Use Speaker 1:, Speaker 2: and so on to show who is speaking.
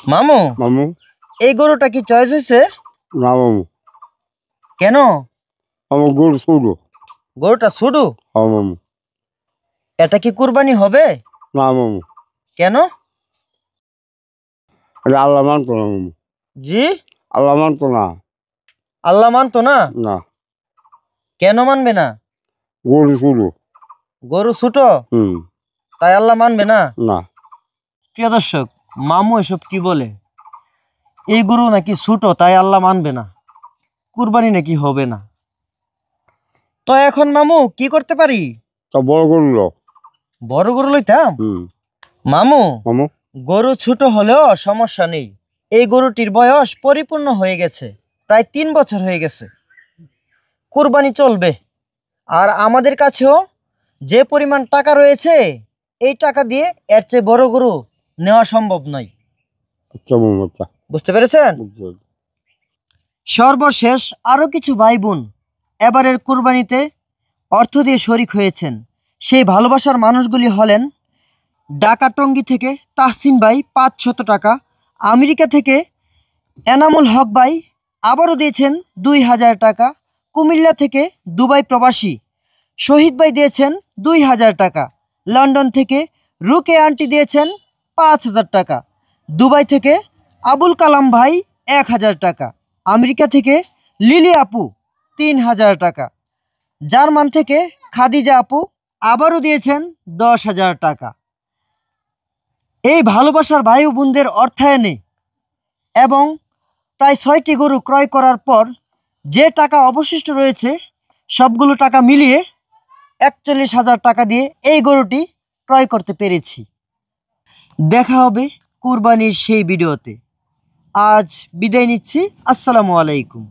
Speaker 1: মামু,
Speaker 2: মামু
Speaker 1: এই গরুটা কি চয়েস হয়েছে?
Speaker 2: না মামু,
Speaker 1: কেন?
Speaker 2: আমার গরু ছোটো।
Speaker 1: গরুটা ছোটো?
Speaker 2: হ্যাঁ মামু।
Speaker 1: এটা কি কুরবানি হবে?
Speaker 2: না মামু,
Speaker 1: কেন?
Speaker 2: এটা আল্লাহ মানতো না মামু।
Speaker 1: জি?
Speaker 2: আল্লাহ মানতো না।
Speaker 1: আল্লাহ মানতো না?
Speaker 2: না,
Speaker 1: কেন মানবে না?
Speaker 2: গরু ছোটো।
Speaker 1: গরু ছোটো
Speaker 2: হুম।
Speaker 1: তাই আল্লাহ মানবে না?
Speaker 2: না।
Speaker 1: প্রিয় দর্শক, মামু এসব কি বলে? এই গরু নাকি ছোটো তাই আল্লাহ মানবে না, কুরবানি নাকি হবে না। তো এখন মামু কি করতে পারি?
Speaker 2: তা বড় গরু লো।
Speaker 1: বড় গরু লইতাম।
Speaker 2: হুম।
Speaker 1: মামু,
Speaker 2: মামু
Speaker 1: গরু ছোট হলেও সমস্যা নেই। এই গরুটির বয়স পরিপূর্ণ হয়ে গেছে, প্রায় 3 বছর হয়ে গেছে। কুরবানি চলবে। আর আমাদের কাছেও যে পরিমাণ টাকা রয়েছে, এই টাকা দিয়ে এর চেয়ে বড় গরু নেওয়া সম্ভব নয়।
Speaker 2: আচ্ছা মামু, আচ্ছা
Speaker 1: বুঝতে পেরেছেন?
Speaker 2: বুঝছি।
Speaker 1: সর্বশেষ আরও কিছু ভাই বোন এবারের কুরবানিতে অর্থ দিয়ে শরিক হয়েছেন। সেই ভালোবাসার মানুষগুলি হলেন: ঢাকা টঙ্গী থেকে তাহসিন ভাই 500 টাকা, আমেরিকা থেকে এনামুল হক ভাই আবারও দিয়েছেন 2000 টাকা, কুমিল্লা থেকে দুবাই প্রবাসী শহীদ ভাই দিয়েছেন 2000 টাকা, লন্ডন থেকে রুকে আন্টি দিয়েছেন 5000 টাকা, দুবাই থেকে আবুল কালাম ভাই 1000 টাকা, আমেরিকা থেকে লিলি আপু 3000 টাকা, জার্মান থেকে খাদিজা আপু আবারও দিয়েছেন 10,000 টাকা। এই ভালোবাসার ভাই ও বোনদের অর্থায়নে এবং প্রায় 6টি গরু ক্রয় করার পর যে টাকা অবশিষ্ট রয়েছে, সবগুলো টাকা মিলিয়ে 41,000 টাকা দিয়ে এই গরুটি ক্রয় করতে পেরেছি। দেখা হবে কুরবানির সেই ভিডিওতে। আজ বিদায় নিচ্ছি। আসসালামু আলাইকুম।